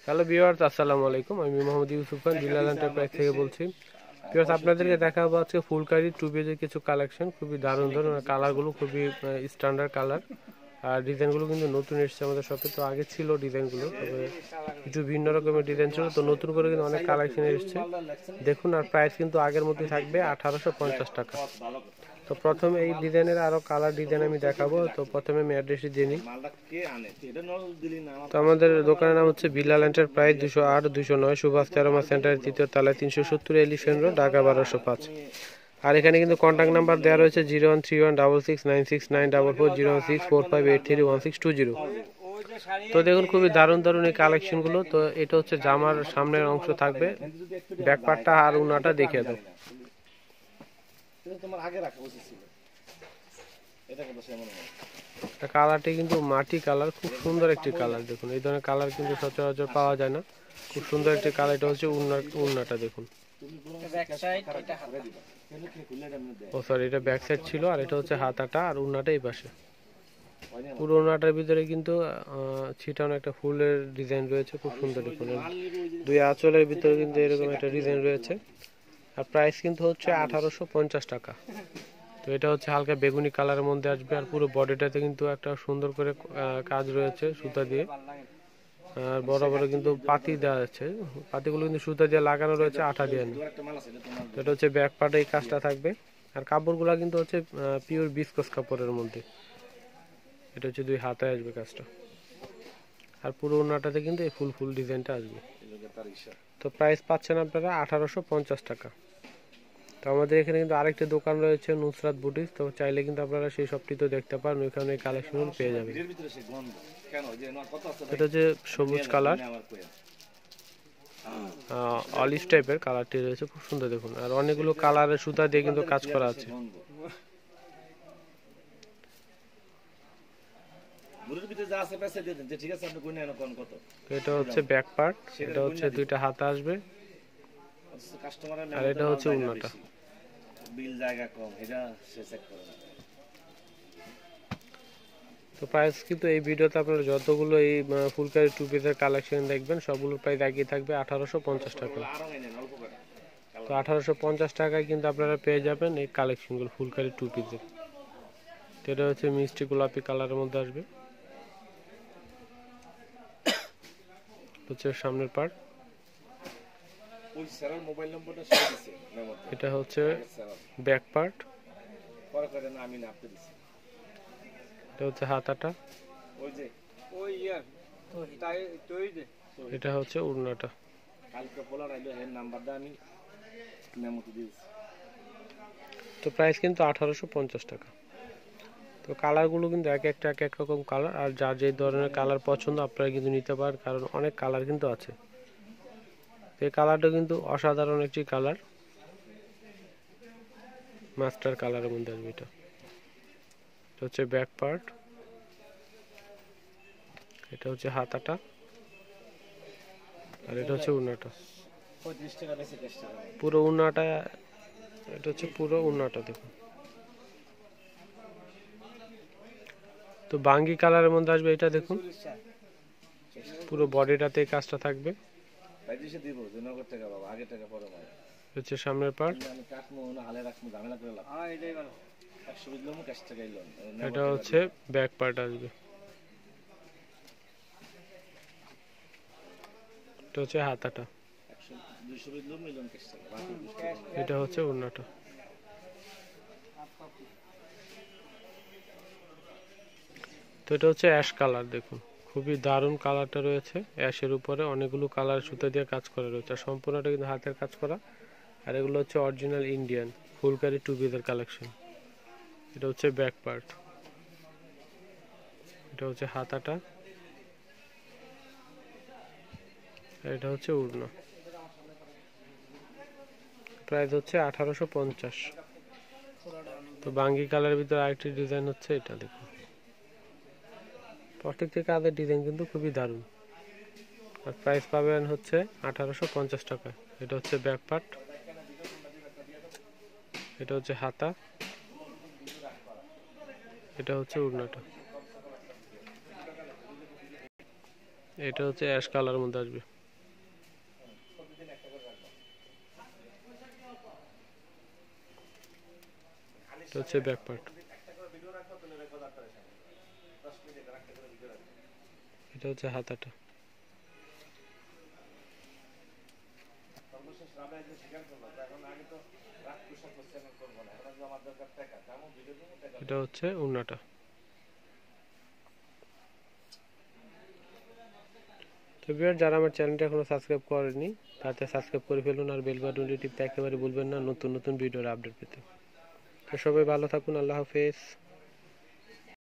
Hello viewers, আসসালামু আলাইকুম। আমি মোহাম্মদ ইউসুফ খান, বিলাল এন্টারপ্রাইজ থেকে বলছি। ভিউয়ার্স, আপনাদেরকে দেখাবো আজকে ফুলকারি টু পেজের কিছু কালেকশন। খুবই দারুণ দারুণ কালারগুলো, খুবই স্ট্যান্ডার্ড কালার। আর ডিজাইনগুলো কিন্তু নতুন এসেছে আমাদের শপে। তো আগে ছিল ডিজাইনগুলো, তবে কিছু ভিন্ন রকমের ডিজাইন ছিল। তো নতুন করে কিন্তু অনেক কালেকশন এসেছে দেখুন। আর প্রাইস কিন্তু আগের মতোই থাকবে 1850 টাকা। তো প্রথমে এই ডিজাইনের আরো কালার ডিজাইন আমি দেখাবো। তো প্রথমে আমি অ্যাড্রেসটি দিয়ে নিই। তো আমাদের দোকানের নাম হচ্ছে বিলাল এন্টারপ্রাইজ, 208 209 সুভাষ তেরোমা সেন্টারের তৃতীয় তলায়, 370 এলিফ্যান্ট রোড, ঢাকা 1205। আর এখানে কিন্তু কন্ট্যাক্ট নাম্বার দেওয়া রয়েছে 013166969440, 064583162 তো দেখুন খুবই দারুণ দারুণ এই কালেকশনগুলো। তো এটা হচ্ছে জামার সামনের অংশ থাকবে, ব্যাক পার্টটা আর উনাটা দেখিয়ে দাও। কালারটি কিন্তু মাটি কালার, খুব সুন্দর একটি কালার। দেখুন এই ধরনের কালার কিন্তু সচরাচর পাওয়া যায় না। খুব সুন্দর একটি কালার। এটা হচ্ছে উন্নাটা দেখুন। ও সরি, এটা ব্যাক সাইড ছিল, আর এটা হচ্ছে হাতাটা, আর উন্নাটা এই পাশে। পুরো উন্নাটার ভিতরে কিন্তু ছিটানো একটা ফুলের ডিজাইন রয়েছে, খুব সুন্দর। দেখুন দুই আঁচলের ভিতরে কিন্তু এরকম একটা ডিজাইন রয়েছে। আর প্রাইস কিন্তু হচ্ছে 1850 টাকা। তো এটা হচ্ছে হালকা বেগুনি কালারের মধ্যে আসবে। আর পুরো বডিটাতে কিন্তু একটা সুন্দর করে কাজ রয়েছে সুতা দিয়ে। আর বড় বড় কিন্তু পাতি দেওয়া যাচ্ছে, পাতিগুলো কিন্তু সুতা দিয়ে লাগানো রয়েছে, আঠা দিয়ে না। তো এটা হচ্ছে ব্যাক পার্টে এই কাজটা থাকবে। আর কাপড়গুলো কিন্তু হচ্ছে পিওর বিসকস কাপড়ের মধ্যে। এটা হচ্ছে দুই হাতায় আসবে কাজটা। আর পুরো ওড়নাটাতে কিন্তু এই ফুল ফুল ডিজাইনটা আসবে। তো প্রাইস পাচ্ছেন আপনারা 1850 টাকা। তো আমাদের এখানে কিন্তু আরেকটি দোকান রয়েছে, নুসরাত বুটিক। তো চাইলে কিন্তু আপনারা সেই শপটি তো দেখতে পারেন, ওইখানে কালেকশনগুলো পেয়ে যাবেন। এটা হচ্ছে সবুজ কালার, অলিভ টাইপের কালারটি রয়েছে, খুব সুন্দর দেখুন। আর অনেকগুলো কালারের সুতা দিয়ে কিন্তু কাজ করা আছে। এটা হচ্ছে ব্যাক পার্ট, এটা হচ্ছে দুইটা হাতা আসবে, আর এটা হচ্ছে উন্নাটা। তো প্রাইস কিন্তু এই ভিডিওতে আপনারা যতগুলো এই ফুলকারি টু পিসের কালেকশন দেখবেন, সবগুলোর প্রাইস একই থাকবে 1850 টাকা। তো 1850 টাকায় কিন্তু আপনারা পেয়ে যাবেন এই কালেকশনগুলো ফুলকারি টু পিসের। এটা হচ্ছে মিষ্টি গোলাপি কালারের মধ্যে আসবে, হচ্ছে সামনের পার্ট। এটা হচ্ছে ব্যাক পার্ট, এটা হচ্ছে হাতাটা, এটা হচ্ছে উড়নাটা। তো প্রাইস কিন্তু 1850 টাকা। তো কালারগুলো কিন্তু এক এক রকম কালার। আর যার যে ধরনের কালার পছন্দ আপনারা কিন্তু নিতে পারেন, কারণ অনেক কালার কিন্তু আছে। এই কালারটা কিন্তু অসাধারণ একটি কালার, মাস্টার কালারের মধ্যে আসবে। এটা হচ্ছে ব্যাক পার্ট, এটা হচ্ছে হাতাটা, আর এটা হচ্ছে উন্নাটা। পুরো উন্নাটা, এটা হচ্ছে পুরো উন্নাটা দেখুন। তো বাঙ্গি কালারের মধ্যে আসবে এটা দেখুন, পুরো বডিটাতে এই কাজটা থাকবে। হচ্ছে সামনের পার্ট, এটা হচ্ছে ব্যাক পার্ট আসবে। এটা হচ্ছে হাতাটা, এটা হচ্ছে উন্নাটা। তো এটা হচ্ছে অ্যাশ কালার দেখুন, খুবই দারুণ কালারটা রয়েছে। অ্যাশের উপরে অনেকগুলো কালার সুতা দিয়ে কাজ করা রয়েছে, আর সম্পূর্ণটা কিন্তু হাতের কাজ করা। আর এগুলো হচ্ছে অরিজিনাল ইন্ডিয়ান ফুলকারি টু পিসের কালেকশন। এটা হচ্ছে ব্যাক পার্ট, এটা হচ্ছে হাতাটা, এটা হচ্ছে উড়না। প্রাইস হচ্ছে 1850। তো বাঙ্গি কালারের ভিতরে আরেকটি ডিজাইন হচ্ছে এটা দেখুন। প্রত্যেকটি কাজের ডিজাইন কিন্তু খুবই দারুণ। আর প্রাইস পাবেন হচ্ছে 1850 টাকা। এটা হচ্ছে ব্যাক পার্ট, এটা হচ্ছে হাতা, এটা হচ্ছে উড়নাটা। এটা হচ্ছে অ্যাশ কালার মধ্যে আসবে। এটা হচ্ছে ব্যাক পার্ট। এটা হচ্ছে হাতাটা। এটা হচ্ছে ওড়নাটা। তো ভিউয়ার, যারা আমার চ্যানেলটা এখনো সাবস্ক্রাইব করেনি তাতে সাবস্ক্রাইব করে ফেলুন, আর বেল বাটনটি টিপতে একেবারে ভুলবেন না নতুন নতুন ভিডিওর আপডেট পেতে। তো সবাই ভালো থাকুন, আল্লাহ হাফেজ।